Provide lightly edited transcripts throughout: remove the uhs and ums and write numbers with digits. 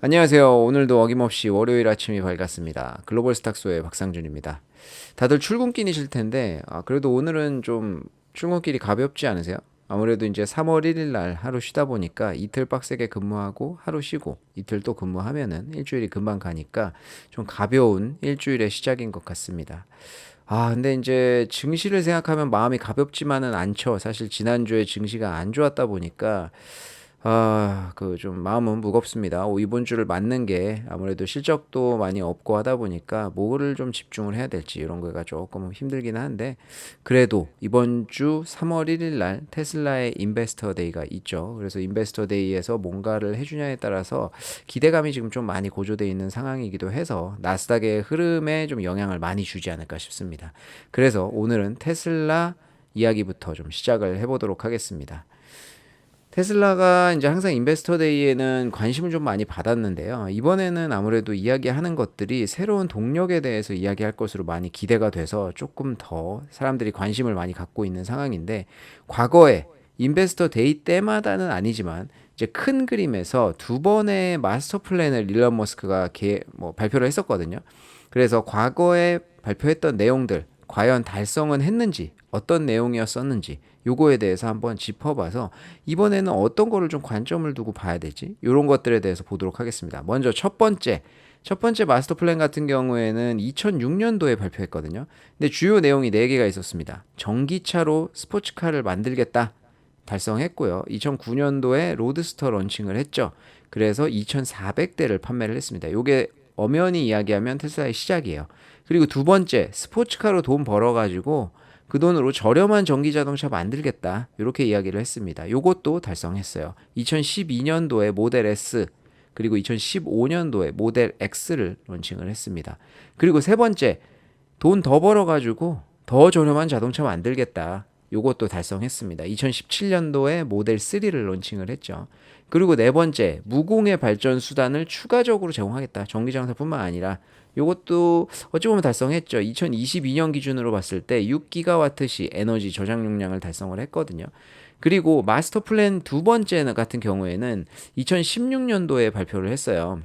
안녕하세요. 오늘도 어김없이 월요일 아침이 밝았습니다. 글로벌 스탁소의 박상준입니다. 다들 출근길이실 텐데, 그래도 오늘은 좀 출근길이 가볍지 않으세요? 아무래도 이제 3월 1일 날 하루 쉬다 보니까 이틀 빡세게 근무하고 하루 쉬고 이틀 또 근무하면은 일주일이 금방 가니까 좀 가벼운 일주일의 시작인 것 같습니다. 근데 이제 증시를 생각하면 마음이 가볍지만은 않죠. 사실 지난주에 증시가 안 좋았다 보니까 그 좀 마음은 무겁습니다. 이번 주를 맞는 게 아무래도 실적도 많이 없고 하다 보니까 뭐를 좀 집중을 해야 될지 이런 거가 조금 힘들긴 한데 그래도 이번 주 3월 1일 날 테슬라의 인베스터 데이가 있죠. 그래서 인베스터 데이에서 뭔가를 해주냐에 따라서 기대감이 지금 좀 많이 고조되어 있는 상황이기도 해서 나스닥의 흐름에 좀 영향을 많이 주지 않을까 싶습니다. 그래서 오늘은 테슬라 이야기부터 좀 시작을 해보도록 하겠습니다. 테슬라가 이제 항상 인베스터 데이에는 관심을 좀 많이 받았는데요. 이번에는 아무래도 이야기하는 것들이 새로운 동력에 대해서 이야기할 것으로 많이 기대가 돼서 조금 더 사람들이 관심을 많이 갖고 있는 상황인데 과거에 인베스터 데이 때마다는 아니지만 이제 큰 그림에서 두 번의 마스터 플랜을 일론 머스크가 발표를 했었거든요. 그래서 과거에 발표했던 내용들 과연 달성은 했는지 어떤 내용이었었는지 요거에 대해서 한번 짚어봐서 이번에는 어떤 거를 좀 관점을 두고 봐야 되지? 이런 것들에 대해서 보도록 하겠습니다. 먼저 첫 번째 마스터 플랜 같은 경우에는 2006년도에 발표했거든요. 근데 주요 내용이 4개가 있었습니다. 전기차로 스포츠카를 만들겠다. 달성했고요. 2009년도에 로드스터 런칭을 했죠. 그래서 2,400대를 판매를 했습니다. 요게 엄연히 이야기하면 테슬라의 시작이에요. 그리고 두 번째, 스포츠카로 돈 벌어가지고 그 돈으로 저렴한 전기 자동차 만들겠다. 이렇게 이야기를 했습니다. 요것도 달성했어요. 2012년도에 모델 S 그리고 2015년도에 모델 X를 론칭을 했습니다. 그리고 세 번째, 돈 더 벌어가지고 더 저렴한 자동차 만들겠다. 요것도 달성했습니다. 2017년도에 모델 3를 론칭을 했죠. 그리고 네 번째, 무공해 발전 수단을 추가적으로 제공하겠다. 전기장사뿐만 아니라 요것도 어찌 보면 달성했죠. 2022년 기준으로 봤을 때 6기가와트시 에너지 저장 용량을 달성을 했거든요. 그리고 마스터 플랜 두 번째 같은 경우에는 2016년도에 발표를 했어요.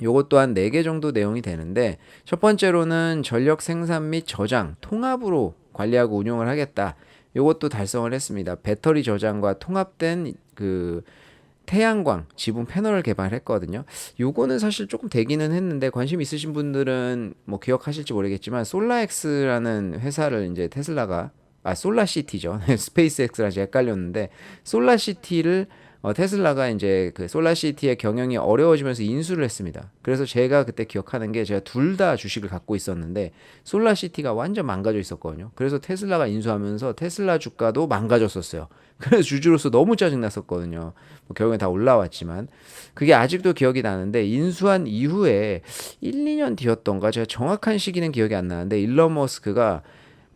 요것 또한 4개 정도 내용이 되는데 첫 번째로는 전력 생산 및 저장 통합으로 관리하고 운용을 하겠다. 요것도 달성을 했습니다. 배터리 저장과 통합된 그 태양광 지붕 패널을 개발했거든요. 요거는 사실 조금 되기는 했는데 관심 있으신 분들은 뭐 기억하실지 모르겠지만 솔라엑스라는 회사를 이제 테슬라가 솔라시티죠. 스페이스X랑 제가 헷갈렸는데 솔라시티를 테슬라가 이제 그 솔라시티의 경영이 어려워지면서 인수를 했습니다. 그래서 제가 그때 기억하는 게 제가 둘 다 주식을 갖고 있었는데 솔라시티가 완전 망가져 있었거든요. 그래서 테슬라가 인수하면서 테슬라 주가도 망가졌었어요. 그래서 주주로서 너무 짜증났었거든요. 뭐 결국엔 다 올라왔지만 그게 아직도 기억이 나는데 인수한 이후에 1, 2년 뒤였던가 제가 정확한 시기는 기억이 안 나는데 일론 머스크가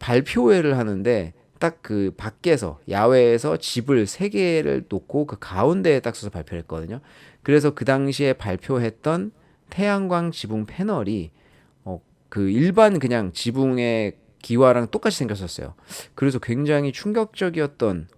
발표회를 하는데 딱 그 밖에서 야외에서 집을 3개를 놓고 그 가운데에 딱 서서 발표를 했거든요. 그래서 그 당시에 발표했던 태양광 지붕 패널이 그 일반 그냥 지붕의 기와랑 똑같이 생겼었어요. 그래서 굉장히 충격적이었던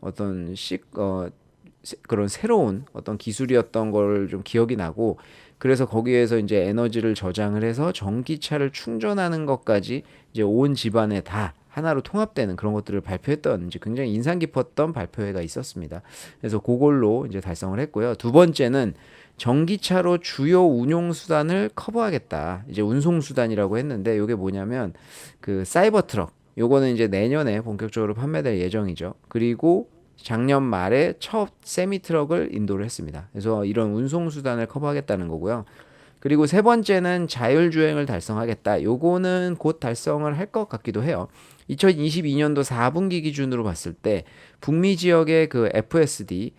그런 새로운 어떤 기술이었던 걸 좀 기억이 나고 그래서 거기에서 이제 에너지를 저장을 해서 전기차를 충전하는 것까지 이제 온 집안에 다 하나로 통합되는 그런 것들을 발표했던 이제 굉장히 인상 깊었던 발표회가 있었습니다. 그래서 그걸로 이제 달성을 했고요. 두 번째는 전기차로 주요 운용 수단을 커버하겠다. 이제 운송 수단이라고 했는데 이게 뭐냐면 그 사이버 트럭. 요거는 이제 내년에 본격적으로 판매될 예정이죠. 그리고 작년 말에 첫 세미 트럭을 인도를 했습니다. 그래서 이런 운송 수단을 커버하겠다는 거고요. 그리고 세 번째는 자율주행을 달성하겠다. 요거는 곧 달성을 할 것 같기도 해요. 2022년도 4분기 기준으로 봤을 때 북미 지역의 그 FSD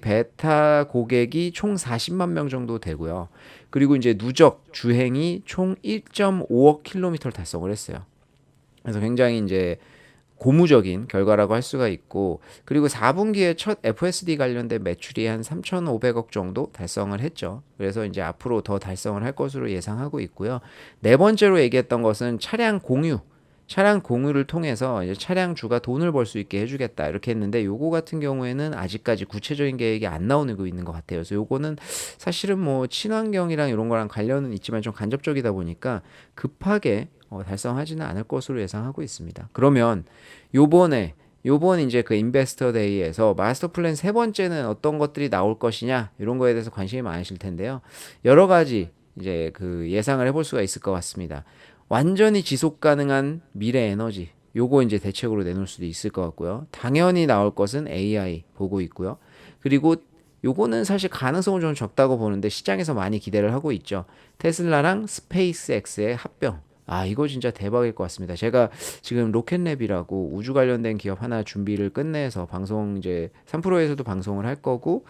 베타 고객이 총 40만 명 정도 되고요. 그리고 이제 누적 주행이 총 1.5억 킬로미터를 달성을 했어요. 그래서 굉장히 이제 고무적인 결과라고 할 수가 있고 그리고 4분기에 첫 FSD 관련된 매출이 한 3,500억 정도 달성을 했죠. 그래서 이제 앞으로 더 달성을 할 것으로 예상하고 있고요. 네 번째로 얘기했던 것은 차량 공유. 차량 공유를 통해서 이제 차량주가 돈을 벌 수 있게 해주겠다 이렇게 했는데 요거 같은 경우에는 아직까지 구체적인 계획이 안 나오고 있는 것 같아요. 그래서 요거는 사실은 뭐 친환경이랑 이런 거랑 관련은 있지만 좀 간접적이다 보니까 급하게 달성하지는 않을 것으로 예상하고 있습니다. 그러면 요번 이제 그 인베스터 데이에서 마스터 플랜 세 번째는 어떤 것들이 나올 것이냐 이런 거에 대해서 관심이 많으실 텐데요. 여러 가지 이제 그 예상을 해볼 수가 있을 것 같습니다. 완전히 지속 가능한 미래 에너지 요거 이제 대책으로 내놓을 수도 있을 것 같고요. 당연히 나올 것은 AI 보고 있고요. 그리고 요거는 사실 가능성은 좀 적다고 보는데 시장에서 많이 기대를 하고 있죠. 테슬라랑 스페이스X의 합병. 아, 이거 진짜 대박일 것 같습니다. 제가 지금 로켓랩이라고 우주 관련된 기업 하나 준비를 끝내서 방송 이제 3프로에서도 방송을 할 거고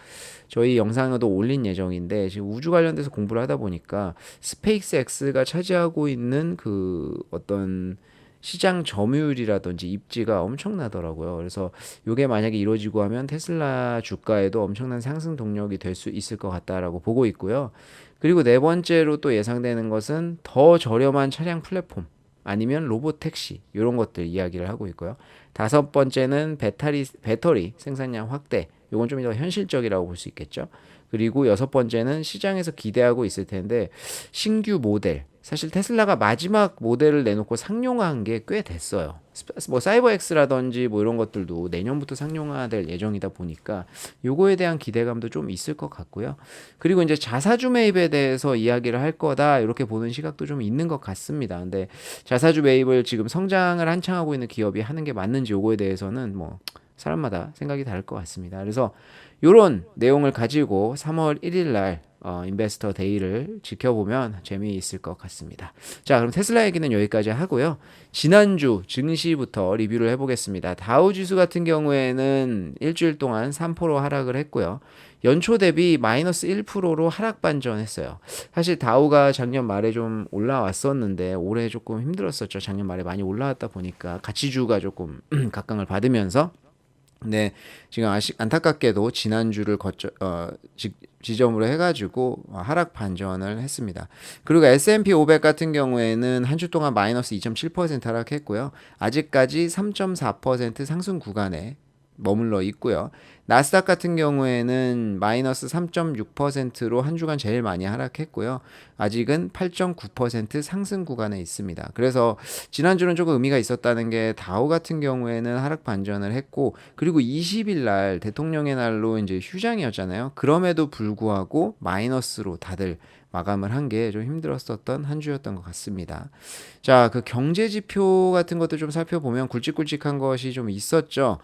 저희 영상에도 올린 예정인데 지금 우주 관련돼서 공부를 하다 보니까 스페이스X가 차지하고 있는 그 어떤 시장 점유율이라든지 입지가 엄청나더라고요. 그래서 이게 만약에 이루어지고 하면 테슬라 주가에도 엄청난 상승 동력이 될 수 있을 것 같다라고 보고 있고요. 그리고 네 번째로 또 예상되는 것은 더 저렴한 차량 플랫폼 아니면 로봇 택시 이런 것들 이야기를 하고 있고요. 다섯 번째는 배터리 생산량 확대. 이건 좀 더 현실적이라고 볼 수 있겠죠. 그리고 여섯 번째는 시장에서 기대하고 있을 텐데 신규 모델. 사실 테슬라가 마지막 모델을 내놓고 상용화한 게 꽤 됐어요. 뭐 사이버 X라든지 뭐 이런 것들도 내년부터 상용화될 예정이다 보니까 요거에 대한 기대감도 좀 있을 것 같고요. 그리고 이제 자사주 매입에 대해서 이야기를 할 거다 이렇게 보는 시각도 좀 있는 것 같습니다. 근데 자사주 매입을 지금 성장을 한창 하고 있는 기업이 하는 게 맞는지 요거에 대해서는 뭐 사람마다 생각이 다를 것 같습니다. 그래서 이런 내용을 가지고 3월 1일 날 인베스터 데이를 지켜보면 재미있을 것 같습니다. 자, 그럼 테슬라 얘기는 여기까지 하고요. 지난주 증시부터 리뷰를 해보겠습니다. 다우 지수 같은 경우에는 일주일 동안 3% 하락을 했고요. 연초 대비 마이너스 1%로 하락 반전했어요. 사실 다우가 작년 말에 좀 올라왔었는데 올해 조금 힘들었었죠. 작년 말에 많이 올라왔다 보니까 가치주가 조금 각광을 받으면서 네, 지금 안타깝게도 지난주를 지점으로 해가지고 하락 반전을 했습니다. 그리고 S&P 500 같은 경우에는 한 주 동안 마이너스 2.7% 하락했고요. 아직까지 3.4% 상승 구간에 머물러 있고요. 나스닥 같은 경우에는 마이너스 3.6%로 한 주간 제일 많이 하락했고요. 아직은 8.9% 상승 구간에 있습니다. 그래서 지난주는 조금 의미가 있었다는 게 다우 같은 경우에는 하락 반전을 했고 그리고 20일 날 대통령의 날로 이제 휴장이었잖아요. 그럼에도 불구하고 마이너스로 다들 마감을 한 게 좀 힘들었었던 한 주였던 것 같습니다. 자, 그 경제 지표 같은 것도 좀 살펴보면 굵직굵직한 것이 좀 있었죠.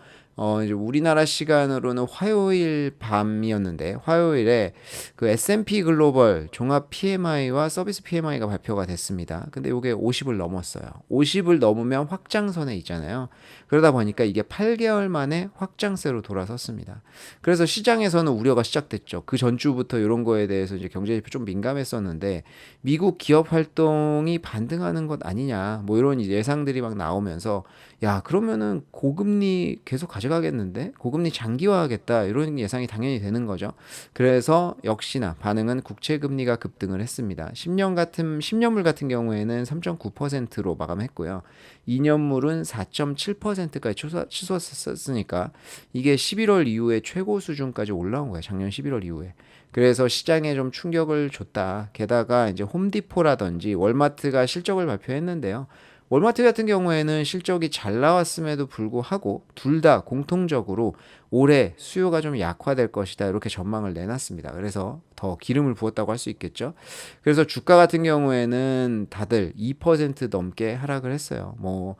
이제 우리나라 시간으로는 화요일 밤이었는데 화요일에 그 S&P 글로벌 종합 PMI와 서비스 PMI가 발표가 됐습니다. 근데 이게 50을 넘었어요. 50을 넘으면 확장선에 있잖아요. 그러다 보니까 이게 8개월 만에 확장세로 돌아섰습니다. 그래서 시장에서는 우려가 시작됐죠. 그 전주부터 이런 거에 대해서 이제 경제지표 좀 민감했었는데 미국 기업 활동이 반등하는 것 아니냐 뭐 이런 예상들이 막 나오면서 야, 그러면은 고금리 계속 가져가겠는데? 고금리 장기화하겠다. 이런 예상이 당연히 되는 거죠. 그래서 역시나 반응은 국채금리가 급등을 했습니다. 10년물 같은 경우에는 3.9%로 마감했고요. 2년물은 4.7%까지 치솟았으니까 이게 11월 이후에 최고 수준까지 올라온 거예요. 작년 11월 이후에. 그래서 시장에 좀 충격을 줬다. 게다가 이제 홈디포라든지 월마트가 실적을 발표했는데요. 월마트 같은 경우에는 실적이 잘 나왔음에도 불구하고 둘 다 공통적으로 올해 수요가 좀 약화될 것이다 이렇게 전망을 내놨습니다. 그래서 더 기름을 부었다고 할 수 있겠죠. 그래서 주가 같은 경우에는 다들 2% 넘게 하락을 했어요. 뭐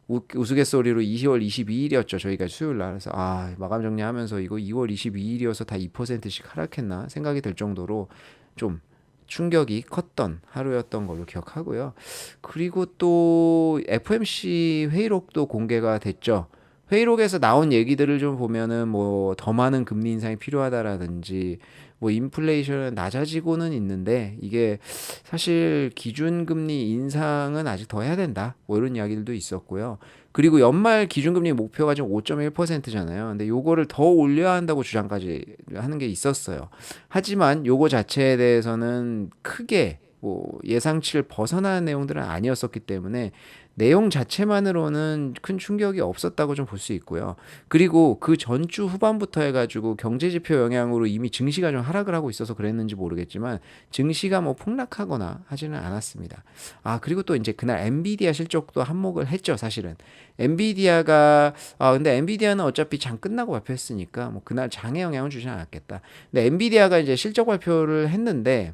우스갯소리로 2월 22일이었죠. 저희가 수요일 날. 그래서 마감 정리하면서 이거 2월 22일이어서 다 2%씩 하락했나 생각이 들 정도로 좀 충격이 컸던 하루였던 걸로 기억하고요. 그리고 또 FOMC 회의록도 공개가 됐죠. 회의록에서 나온 얘기들을 좀 보면은 뭐 더 많은 금리 인상이 필요하다라든지 뭐 인플레이션은 낮아지고는 있는데 이게 사실 기준금리 인상은 아직 더 해야 된다. 뭐 이런 이야기들도 있었고요. 그리고 연말 기준금리 목표가 지금 5.1%잖아요. 근데 요거를 더 올려야 한다고 주장까지 하는 게 있었어요. 하지만 요거 자체에 대해서는 크게 뭐 예상치를 벗어나는 내용들은 아니었었기 때문에 내용 자체만으로는 큰 충격이 없었다고 좀 볼 수 있고요. 그리고 그 전주 후반부터 해가지고 경제 지표 영향으로 이미 증시가 좀 하락을 하고 있어서 그랬는지 모르겠지만 증시가 뭐 폭락하거나 하지는 않았습니다. 아, 그리고 또 이제 그날 엔비디아 실적도 한몫을 했죠, 사실은. 엔비디아가 근데 엔비디아는 어차피 장 끝나고 발표했으니까 뭐 그날 장에 영향을 주진 않았겠다. 근데 엔비디아가 이제 실적 발표를 했는데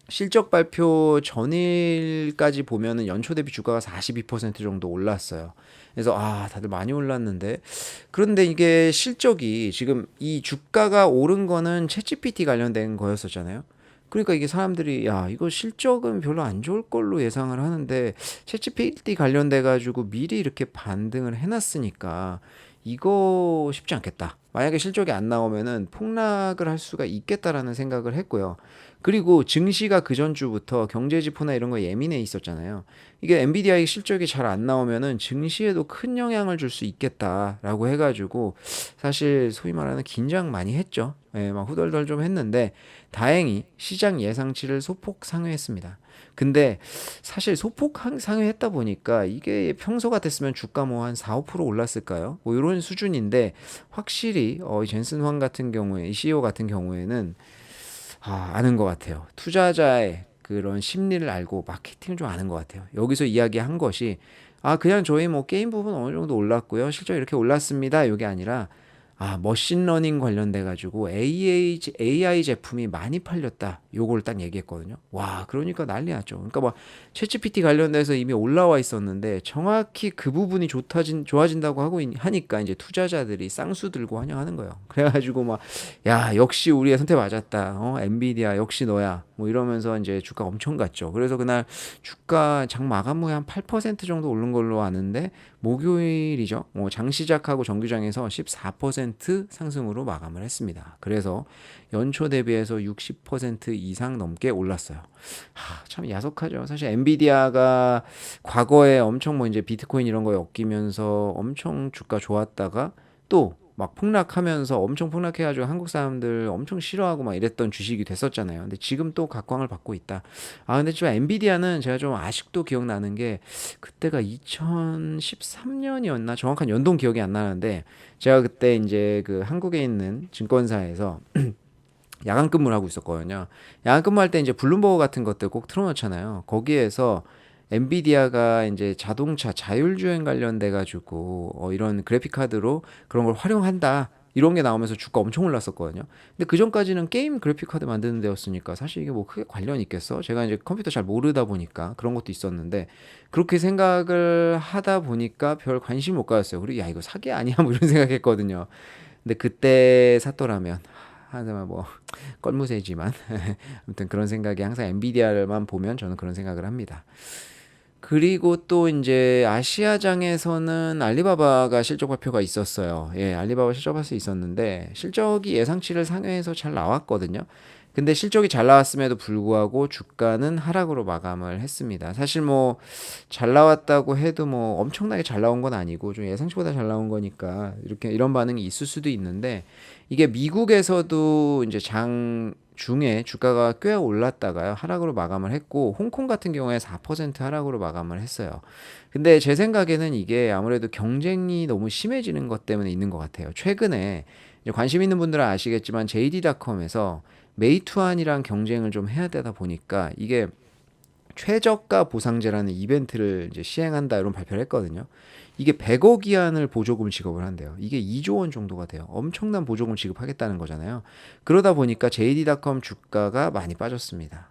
실적 발표 전일까지 보면은 연초 대비 주가가 42% 정도 올랐어요. 그래서 다들 많이 올랐는데 그런데 이게 실적이 지금 이 주가가 오른 거는 챗GPT 관련된 거였었잖아요. 그러니까 이게 사람들이 야, 이거 실적은 별로 안 좋을 걸로 예상을 하는데 챗GPT 관련돼 가지고 미리 이렇게 반등을 해놨으니까 이거 쉽지 않겠다. 만약에 실적이 안 나오면은 폭락을 할 수가 있겠다라는 생각을 했고요. 그리고 증시가 그 전주부터 경제지표나 이런 거 예민해 있었잖아요. 이게 엔비디아의 실적이 잘 안 나오면은 증시에도 큰 영향을 줄 수 있겠다라고 해가지고 사실 소위 말하는 긴장 많이 했죠. 예, 막 후덜덜 좀 했는데 다행히 시장 예상치를 소폭 상회했습니다. 근데 사실 소폭 상회했다 보니까 이게 평소 같았으면 주가 뭐 한 4, 5% 올랐을까요? 뭐 이런 수준인데 확실히 이 젠슨 황 같은 경우에 이 CEO 같은 경우에는 아는 것 같아요. 투자자의 그런 심리를 알고 마케팅을 좀 아는 것 같아요. 여기서 이야기한 것이 그냥 저희 뭐 게임 부분 어느 정도 올랐고요. 실적 이렇게 올랐습니다. 이게 아니라 머신러닝 관련돼 가지고 AI 제품이 많이 팔렸다. 요걸 딱 얘기했거든요. 와, 그러니까 난리 났죠. 그러니까 뭐 챗GPT 관련돼서 이미 올라와 있었는데 정확히 그 부분이 좋아진다고 하니까 이제 투자자들이 쌍수 들고 환영하는 거예요. 그래가지고 막 야, 역시 우리의 선택 맞았다. 엔비디아 역시 너야. 뭐 이러면서 이제 주가 엄청 갔죠. 그래서 그날 주가 장 마감 후에 한 8% 정도 오른 걸로 아는데 목요일이죠. 장 시작하고 정규장에서 14% 상승으로 마감을 했습니다. 그래서 연초 대비해서 60% 이상 넘게 올랐어요. 참 야속하죠. 사실 엔비디아가 과거에 엄청 뭐 이제 비트코인 이런 거에 엮이면서 엄청 주가 좋았다가 또 막 폭락하면서 엄청 폭락해가지고 한국 사람들 엄청 싫어하고 막 이랬던 주식이 됐었잖아요. 근데 지금 또 각광을 받고 있다. 근데 좀 엔비디아는 제가 좀 아직도 기억나는 게 그때가 2013년이었나 정확한 연도는 기억이 안 나는데 제가 그때 이제 그 한국에 있는 증권사에서 야간 근무를 하고 있었거든요. 야간 근무할 때 이제 블룸버그 같은 것들 꼭 틀어놓잖아요. 거기에서 엔비디아가 이제 자동차 자율주행 관련돼 가지고 이런 그래픽 카드로 그런 걸 활용한다. 이런 게 나오면서 주가 엄청 올랐었거든요. 근데 그 전까지는 게임 그래픽 카드 만드는 데였으니까 사실 이게 뭐 크게 관련이 있겠어? 제가 이제 컴퓨터 잘 모르다 보니까 그런 것도 있었는데 그렇게 생각을 하다 보니까 별 관심 못 가졌어요. 그리고 야, 이거 사기 아니야? 뭐 이런 생각했거든요. 근데 그때 샀더라면 하지만 뭐 껄무새지만 아무튼 그런 생각이 항상 엔비디아만 보면 저는 그런 생각을 합니다. 그리고 또 이제 아시아장에서는 알리바바가 실적 발표가 있었어요. 예, 알리바바 실적 발표 있었는데 실적이 예상치를 상회해서 잘 나왔거든요. 근데 실적이 잘 나왔음에도 불구하고 주가는 하락으로 마감을 했습니다. 사실 뭐 잘 나왔다고 해도 뭐 엄청나게 잘 나온 건 아니고 좀 예상치보다 잘 나온 거니까 이렇게 이런 반응이 있을 수도 있는데 이게 미국에서도 이제 장 중에 주가가 꽤 올랐다가요 하락으로 마감을 했고 홍콩 같은 경우에 4% 하락으로 마감을 했어요. 근데 제 생각에는 이게 아무래도 경쟁이 너무 심해지는 것 때문에 있는 것 같아요. 최근에 이제 관심 있는 분들은 아시겠지만 JD.com에서 메이투안이랑 경쟁을 좀 해야 되다 보니까 이게 최저가 보상제라는 이벤트를 이제 시행한다 이런 발표를 했거든요. 이게 100억 위안을 보조금을 지급을 한대요. 이게 2조 원 정도가 돼요. 엄청난 보조금 지급하겠다는 거잖아요. 그러다 보니까 JD.com 주가가 많이 빠졌습니다.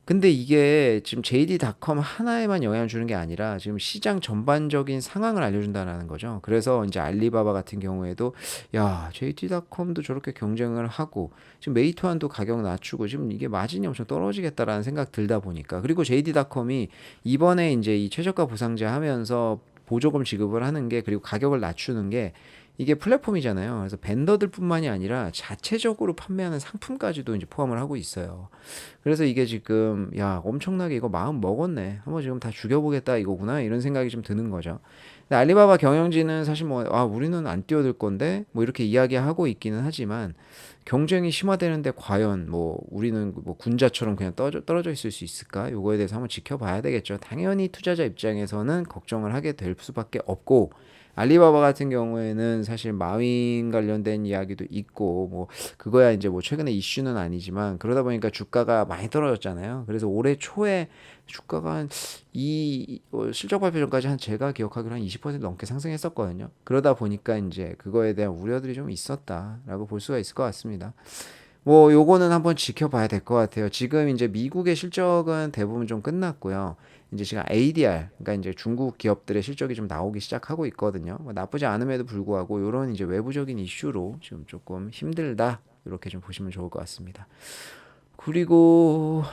근데 이게 지금 JD.com 하나에만 영향을 주는 게 아니라 지금 시장 전반적인 상황을 알려준다는 거죠. 그래서 이제 알리바바 같은 경우에도 야, JD.com도 저렇게 경쟁을 하고 지금 메이투안도 가격 낮추고 지금 이게 마진이 엄청 떨어지겠다라는 생각 들다 보니까 그리고 JD.com이 이번에 이제 이 최저가 보상제 하면서 보조금 지급을 하는 게 그리고 가격을 낮추는 게 이게 플랫폼이잖아요. 그래서 벤더들뿐만이 아니라 자체적으로 판매하는 상품까지도 이제 포함을 하고 있어요. 그래서 이게 지금 야 엄청나게 이거 마음 먹었네. 한번 지금 다 죽여보겠다 이거구나 이런 생각이 좀 드는 거죠. 근데 알리바바 경영진은 사실 뭐 우리는 안 뛰어들 건데 뭐 이렇게 이야기하고 있기는 하지만 경쟁이 심화되는데 과연 뭐 우리는 뭐 군자처럼 그냥 떨어져 있을 수 있을까? 요거에 대해서 한번 지켜봐야 되겠죠. 당연히 투자자 입장에서는 걱정을 하게 될 수밖에 없고 알리바바 같은 경우에는 사실 마윈 관련된 이야기도 있고 뭐 그거야 이제 뭐 최근에 이슈는 아니지만 그러다 보니까 주가가 많이 떨어졌잖아요. 그래서 올해 초에 주가가 한이 실적 발표 전까지 한 제가 기억하기로 한 20% 넘게 상승했었거든요. 그러다 보니까 이제 그거에 대한 우려들이 좀 있었다라고 볼 수가 있을 것 같습니다. 뭐 요거는 한번 지켜봐야 될 것 같아요. 지금 이제 미국의 실적은 대부분 좀 끝났고요. 이제 지금 ADR, 그러니까 이제 중국 기업들의 실적이 좀 나오기 시작하고 있거든요. 뭐 나쁘지 않음에도 불구하고 이런 이제 외부적인 이슈로 지금 조금 힘들다 이렇게 좀 보시면 좋을 것 같습니다. 그리고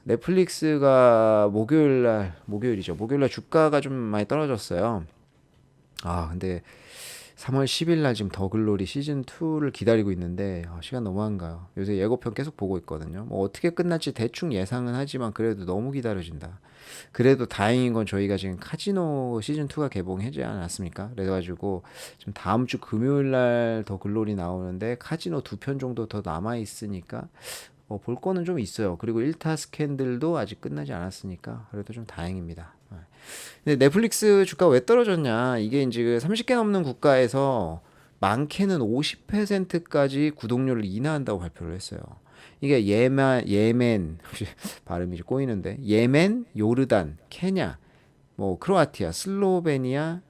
넷플릭스가 목요일이죠. 목요일날 주가가 좀 많이 떨어졌어요. 근데 3월 10일 날 지금 더글로리 시즌 2를 기다리고 있는데 시간 너무 안 가요. 요새 예고편 계속 보고 있거든요. 뭐 어떻게 끝날지 대충 예상은 하지만 그래도 너무 기다려진다. 그래도 다행인 건 저희가 지금 카지노 시즌 2가 개봉하지 않았습니까? 그래가지고 지금 다음 주 금요일 날 더글로리 나오는데 카지노 2편 정도 더 남아 있으니까 볼 거는 좀 있어요. 그리고 1타 스캔들도 아직 끝나지 않았으니까 그래도 좀 다행입니다. 근데 넷플릭스 주가 왜 떨어졌냐? 이게 이제 그 30개 넘는 국가에서 많게는 50%까지 구독료를 인하한다고 발표를 했어요. 이게 예멘, 발음이 좀 꼬이는데, 예멘, 요르단, 케냐, 뭐 크로아티아, 슬로베니아,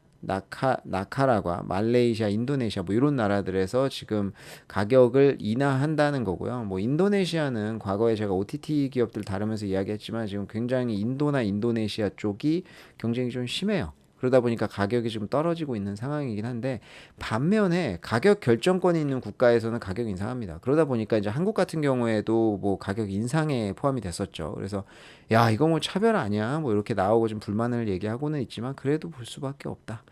나카라과, 말레이시아, 인도네시아 뭐 이런 나라들에서 지금 가격을 인하한다는 거고요. 뭐 인도네시아는 과거에 제가 OTT 기업들 다루면서 이야기했지만 지금 굉장히 인도나 인도네시아 쪽이 경쟁이 좀 심해요. 그러다 보니까 가격이 지금 떨어지고 있는 상황이긴 한데 반면에 가격 결정권이 있는 국가에서는 가격 인상합니다. 그러다 보니까 이제 한국 같은 경우에도 뭐 가격 인상에 포함이 됐었죠. 그래서 야 이거 뭐 차별 아니야 뭐 이렇게 나오고 좀 불만을 얘기하고는 있지만 그래도 볼 수밖에 없다.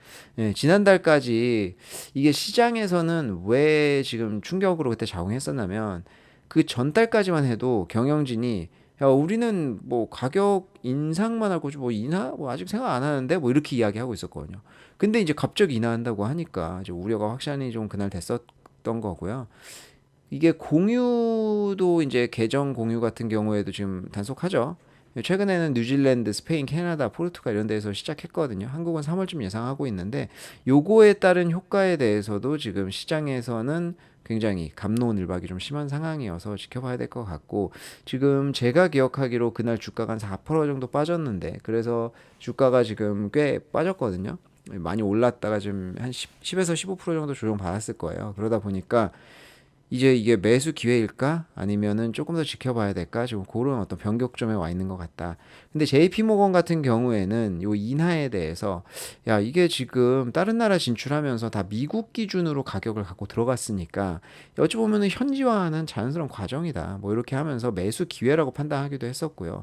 지난달까지 이게 시장에서는 왜 지금 충격으로 그때 작용했었냐면 그 전달까지만 해도 경영진이 야, 우리는 뭐 가격 인상만 할 거지 뭐 인하 뭐 아직 생각 안 하는데 뭐 이렇게 이야기하고 있었거든요. 근데 이제 갑자기 인하한다고 하니까 이제 우려가 확산이 좀 그날 됐었던 거고요. 이게 공유도 이제 계정 공유 같은 경우에도 지금 단속하죠. 최근에는 뉴질랜드, 스페인, 캐나다, 포르투갈 이런 데서 시작했거든요. 한국은 3월쯤 예상하고 있는데 요거에 따른 효과에 대해서도 지금 시장에서는 굉장히 갑론을박이 좀 심한 상황이어서 지켜봐야 될 것 같고 지금 제가 기억하기로 그날 주가가 한 4% 정도 빠졌는데 그래서 주가가 지금 꽤 빠졌거든요. 많이 올랐다가 좀 한 10에서 15% 정도 조정 받았을 거예요. 그러다 보니까 이제 이게 매수 기회일까? 아니면은 조금 더 지켜봐야 될까? 지금 그런 어떤 변곡점에 와 있는 것 같다. 근데 JP모건 같은 경우에는 요 인하에 대해서 야, 이게 지금 다른 나라 진출하면서 다 미국 기준으로 가격을 갖고 들어갔으니까 어찌 보면은 현지화하는 자연스러운 과정이다. 뭐 이렇게 하면서 매수 기회라고 판단하기도 했었고요.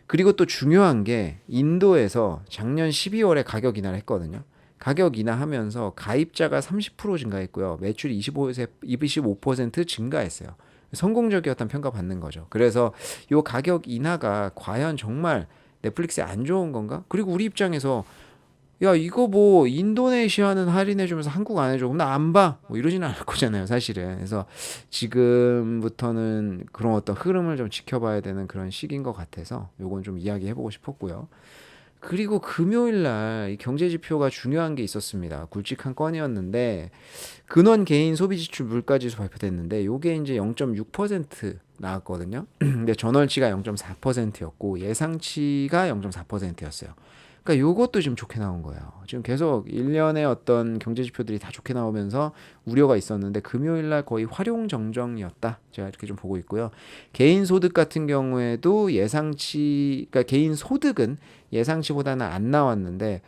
그리고 또 중요한 게 인도에서 작년 12월에 가격 인하를 했거든요. 가격 인하하면서 가입자가 30% 증가했고요. 매출이 25% 증가했어요. 성공적이었다는 평가 받는 거죠. 그래서 이 가격 인하가 과연 정말 넷플릭스에 안 좋은 건가? 그리고 우리 입장에서 야 이거 뭐 인도네시아는 할인해주면서 한국 안 해줘 그럼 나 안 봐. 뭐 이러지는 않을 거잖아요 사실은. 그래서 지금부터는 그런 어떤 흐름을 좀 지켜봐야 되는 그런 시기인 것 같아서 요건 좀 이야기해보고 싶었고요. 그리고 금요일 날이 경제 지표가 중요한 게 있었습니다. 굵직한 건이었는데 근원 개인 소비 지출 물가 지수 발표됐는데 요게 이제 0.6% 나왔거든요. 근데 전월치가 0.4%였고 예상치가 0.4%였어요. 그러니까 요것도 지금 좋게 나온 거예요. 지금 계속 1년의 어떤 경제 지표들이 다 좋게 나오면서 우려가 있었는데 금요일 날 거의 활용정정이었다. 제가 이렇게 좀 보고 있고요. 개인 소득 같은 경우에도 그러니까 개인 소득은 예상치보다는 안 나왔는데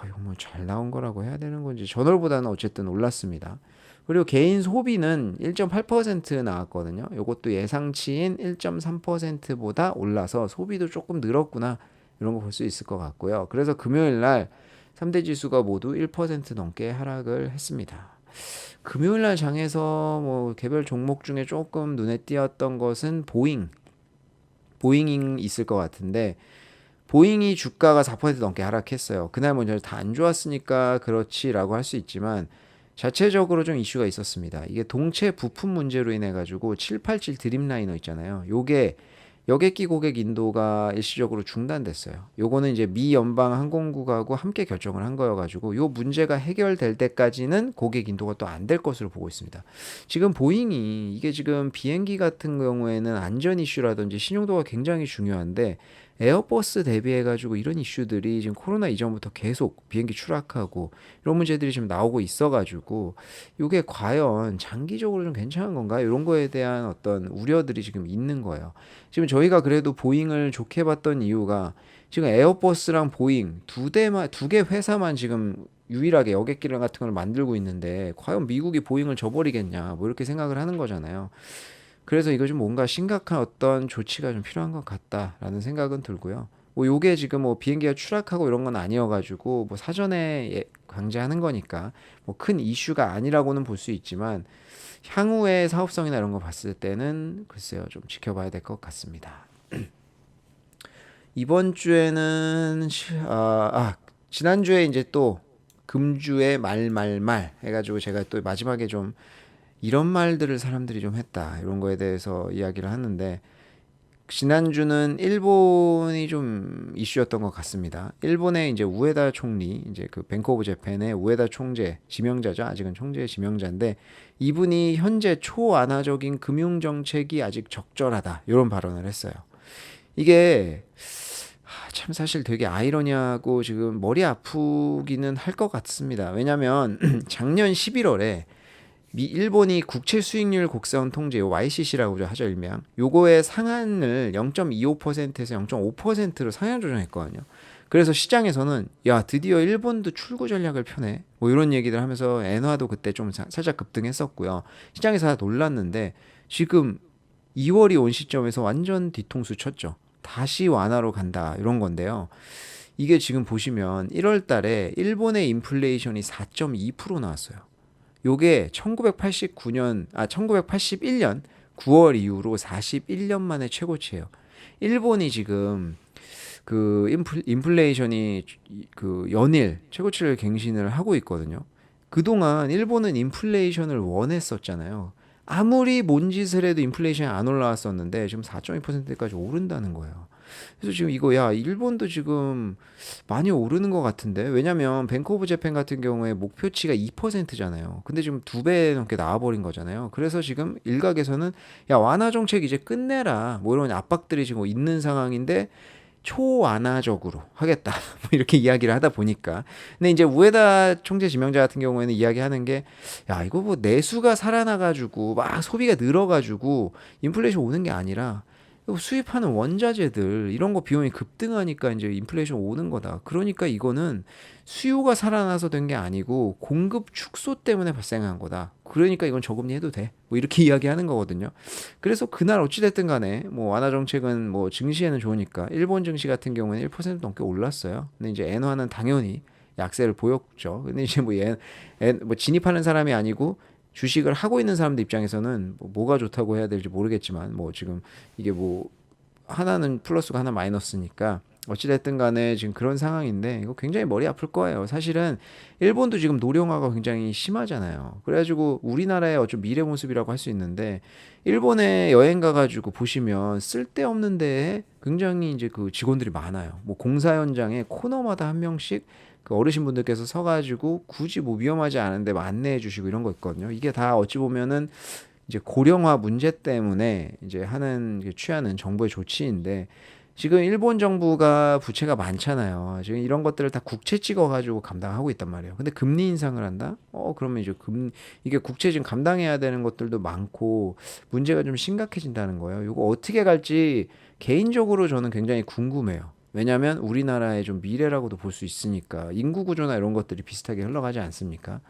이거 뭐 잘 나온 거라고 해야 되는 건지 전월보다는 어쨌든 올랐습니다. 그리고 개인 소비는 1.8% 나왔거든요. 이것도 예상치인 1.3%보다 올라서 소비도 조금 늘었구나. 이런 거 볼 수 있을 것 같고요. 그래서 금요일 날 3대 지수가 모두 1% 넘게 하락을 했습니다. 금요일 날 장에서 뭐 개별 종목 중에 조금 눈에 띄었던 것은 보잉이 있을 것 같은데, 보잉이 주가가 4% 넘게 하락했어요. 그날 먼저 다 안 좋았으니까 그렇지라고 할 수 있지만 자체적으로 좀 이슈가 있었습니다. 이게 동체 부품 문제로 인해 가지고 787 드림라이너 있잖아요. 요게 여객기 고객 인도가 일시적으로 중단됐어요. 요거는 이제 미 연방 항공국하고 함께 결정을 한 거여가지고 요 문제가 해결될 때까지는 고객 인도가 또 안 될 것으로 보고 있습니다. 지금 보잉이 이게 지금 비행기 같은 경우에는 안전 이슈라든지 신용도가 굉장히 중요한데, 에어버스 대비해가지고 이런 이슈들이 지금 코로나 이전부터 계속 비행기 추락하고 이런 문제들이 지금 나오고 있어가지고 이게 과연 장기적으로 좀 괜찮은 건가, 이런 거에 대한 어떤 우려들이 지금 있는 거예요. 지금 저희가 그래도 보잉을 좋게 봤던 이유가, 지금 에어버스랑 보잉 두 개 회사만 지금 유일하게 여객기를 같은 걸 만들고 있는데 과연 미국이 보잉을 져버리겠냐, 뭐 이렇게 생각을 하는 거잖아요. 그래서 이거 좀 뭔가 심각한 어떤 조치가 좀 필요한 것 같다라는 생각은 들고요. 뭐 요게 지금 뭐 비행기가 추락하고 이런 건 아니어가지고 뭐 사전에 강제하는 거니까 뭐 큰 이슈가 아니라고는 볼 수 있지만, 향후의 사업성이나 이런 거 봤을 때는 글쎄요, 좀 지켜봐야 될 것 같습니다. 이번 주에는 지난주에 이제 또 금주의 말 해가지고 제가 또 마지막에 좀 이런 말들을 사람들이 좀 했다, 이런 거에 대해서 이야기를 하는데, 지난주는 일본이 좀 이슈였던 것 같습니다. 일본의 이제 우에다 총리, 이제 그 뱅크 오브 재팬의 우에다 총재, 지명자죠. 아직은 총재의 지명자인데, 이분이 현재 초완화적인 금융 정책이 아직 적절하다, 이런 발언을 했어요. 이게 참 사실 되게 아이러니하고 지금 머리 아프기는 할 것 같습니다. 왜냐하면 작년 11월에 일본이 국채 수익률 곡선 통제, YCC라고 하죠, 일명. 요거의 상한을 0.25%에서 0.5%로 상향 조정했거든요. 그래서 시장에서는 야, 드디어 일본도 출구 전략을 펴네, 뭐 이런 얘기들 하면서 엔화도 그때 좀 살짝 급등했었고요. 시장에서 다 놀랐는데, 지금 2월이 온 시점에서 완전 뒤통수 쳤죠. 다시 완화로 간다, 이런 건데요. 이게 지금 보시면 1월 달에 일본의 인플레이션이 4.2% 나왔어요. 요게 1981년 9월 이후로 41년 만에 최고치예요. 일본이 지금 그 인플레이션이 그 연일 최고치를 갱신을 하고 있거든요. 그동안 일본은 인플레이션을 원했었잖아요. 아무리 뭔 짓을 해도 인플레이션이 안 올라왔었는데 지금 4.2%까지 오른다는 거예요. 그래서 지금 이거 야, 일본도 지금 많이 오르는 것 같은데, 왜냐면 뱅크 오브 재팬 같은 경우에 목표치가 2%잖아요. 근데 지금 2배 넘게 나와버린 거잖아요. 그래서 지금 일각에서는 야, 완화 정책 이제 끝내라, 뭐 이런 압박들이 지금 있는 상황인데 초완화적으로 하겠다 뭐 이렇게 이야기를 하다 보니까. 근데 이제 우에다 총재 지명자 같은 경우에는 이야기하는 게, 야, 이거 뭐 내수가 살아나가지고 막 소비가 늘어가지고 인플레이션 오는 게 아니라 수입하는 원자재들 이런 거 비용이 급등하니까 이제 인플레이션 오는 거다. 그러니까 이거는 수요가 살아나서 된 게 아니고 공급 축소 때문에 발생한 거다. 그러니까 이건 저금리 해도 돼, 뭐 이렇게 이야기하는 거거든요. 그래서 그날 어찌됐든 간에 뭐 완화 정책은 뭐 증시에는 좋으니까 일본 증시 같은 경우는 1% 넘게 올랐어요. 근데 이제 엔화는 당연히 약세를 보였죠. 근데 이제 뭐 진입하는 사람이 아니고 주식을 하고 있는 사람들 입장에서는 뭐가 좋다고 해야 될지 모르겠지만, 뭐 지금 이게 뭐 하나는 플러스가 하나 마이너스니까 어찌됐든 간에 지금 그런 상황인데, 이거 굉장히 머리 아플 거예요. 사실은 일본도 지금 노령화가 굉장히 심하잖아요. 그래가지고 우리나라의 어쩜 미래 모습이라고 할 수 있는데, 일본에 여행 가가지고 보시면 쓸데없는 데에 굉장히 이제 그 직원들이 많아요. 뭐 공사 현장에 코너마다 한 명씩 그 어르신분들께서 서가지고 굳이 뭐 위험하지 않은데 뭐 안내해 주시고 이런 거 있거든요. 이게 다 어찌 보면은 이제 고령화 문제 때문에 이제 취하는 정부의 조치인데, 지금 일본 정부가 부채가 많잖아요. 지금 이런 것들을 다 국채 찍어가지고 감당하고 있단 말이에요. 근데 금리 인상을 한다? 그러면 이제 이게 국채 지금 감당해야 되는 것들도 많고 문제가 좀 심각해진다는 거예요. 이거 어떻게 갈지 개인적으로 저는 굉장히 궁금해요. 왜냐하면 우리나라의 좀 미래라고도 볼 수 있으니까, 인구 구조나 이런 것들이 비슷하게 흘러가지 않습니까?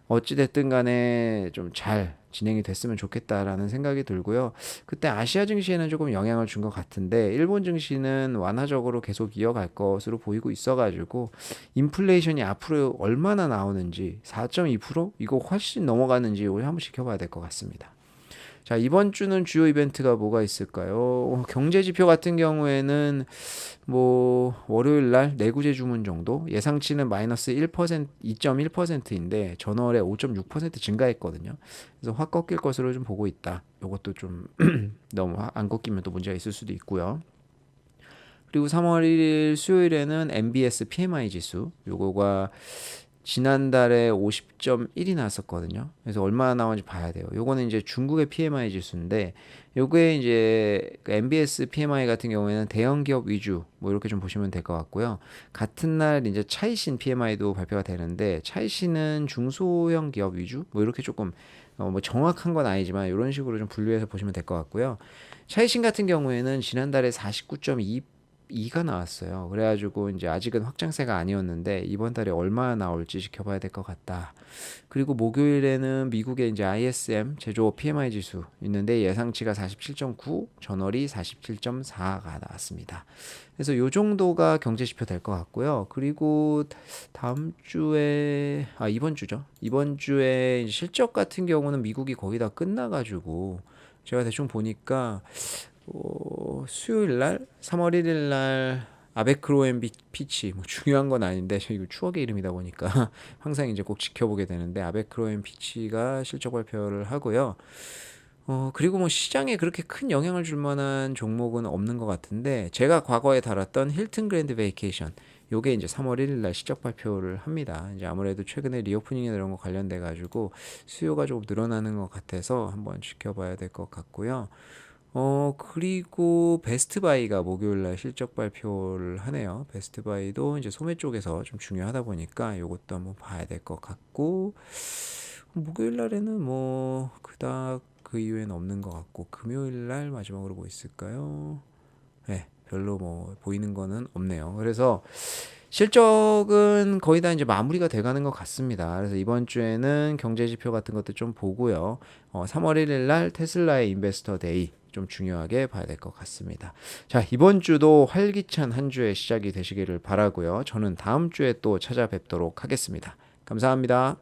어찌됐든 간에 좀 잘 진행이 됐으면 좋겠다라는 생각이 들고요. 그때 아시아 증시에는 조금 영향을 준 것 같은데 일본 증시는 완화적으로 계속 이어갈 것으로 보이고 있어가지고 인플레이션이 앞으로 얼마나 나오는지 4.2% 이거 훨씬 넘어가는지 우리 한번 지켜봐야 될 것 같습니다. 자, 이번 주는 주요 이벤트가 뭐가 있을까요? 경제 지표 같은 경우에는 뭐 월요일 날 내구재 주문 정도 예상치는 마이너스 1%, 2.1%인데 전월에 5.6% 증가했거든요. 그래서 확 꺾일 것으로 좀 보고 있다. 이것도 좀 너무 안 꺾이면 또 문제가 있을 수도 있고요. 그리고 3월 1일 수요일에는 MBS PMI 지수 요거가 지난달에 50.1이 나왔었거든요. 그래서 얼마나 나오는지 봐야 돼요. 요거는 이제 중국의 PMI 지수인데 요게 이제 그 MBS PMI 같은 경우에는 대형 기업 위주 뭐 이렇게 좀 보시면 될 것 같고요. 같은 날 이제 차이신 PMI도 발표가 되는데 차이신은 중소형 기업 위주 뭐 이렇게 조금 뭐 정확한 건 아니지만 이런 식으로 좀 분류해서 보시면 될 것 같고요. 차이신 같은 경우에는 지난달에 49.2 2가 나왔어요. 그래가지고 이제 아직은 확장세가 아니었는데 이번 달에 얼마나 나올지 지켜봐야 될 것 같다. 그리고 목요일에는 미국의 이제 ISM 제조업 PMI 지수 있는데 예상치가 47.9, 전월이 47.4가 나왔습니다. 그래서 요 정도가 경제 지표 될 것 같고요. 그리고 다음 주에 이번 주죠. 이번 주에 실적 같은 경우는 미국이 거의 다 끝나가지고 제가 대충 보니까 수요일 날 3월 1일 날 아베크로엠 피치 뭐 중요한 건 아닌데 저 이거 추억의 이름이다 보니까 항상 이제 꼭 지켜보게 되는데 아베크로엠 피치가 실적 발표를 하고요. 그리고 뭐 시장에 그렇게 큰 영향을 줄 만한 종목은 없는 것 같은데 제가 과거에 다뤘던 힐튼 그랜드 베이케이션 요게 이제 3월 1일 날 실적 발표를 합니다. 이제 아무래도 최근에 리오프닝이나 이런 거 관련돼 가지고 수요가 조금 늘어나는 것 같아서 한번 지켜봐야 될 것 같고요. 그리고 베스트바이가 목요일 날 실적 발표를 하네요. 베스트바이도 이제 소매 쪽에서 좀 중요하다 보니까 요것도 한번 봐야 될 것 같고, 목요일 날에는 뭐, 그닥 그 이후에는 없는 것 같고, 금요일 날 마지막으로 뭐 있을까요? 네, 별로 뭐 보이는 거는 없네요. 그래서 실적은 거의 다 이제 마무리가 돼가는 것 같습니다. 그래서 이번 주에는 경제 지표 같은 것도 좀 보고요. 3월 1일 날 테슬라의 인베스터 데이 좀 중요하게 봐야 될 것 같습니다. 자, 이번 주도 활기찬 한 주의 시작이 되시기를 바라고요. 저는 다음 주에 또 찾아뵙도록 하겠습니다. 감사합니다.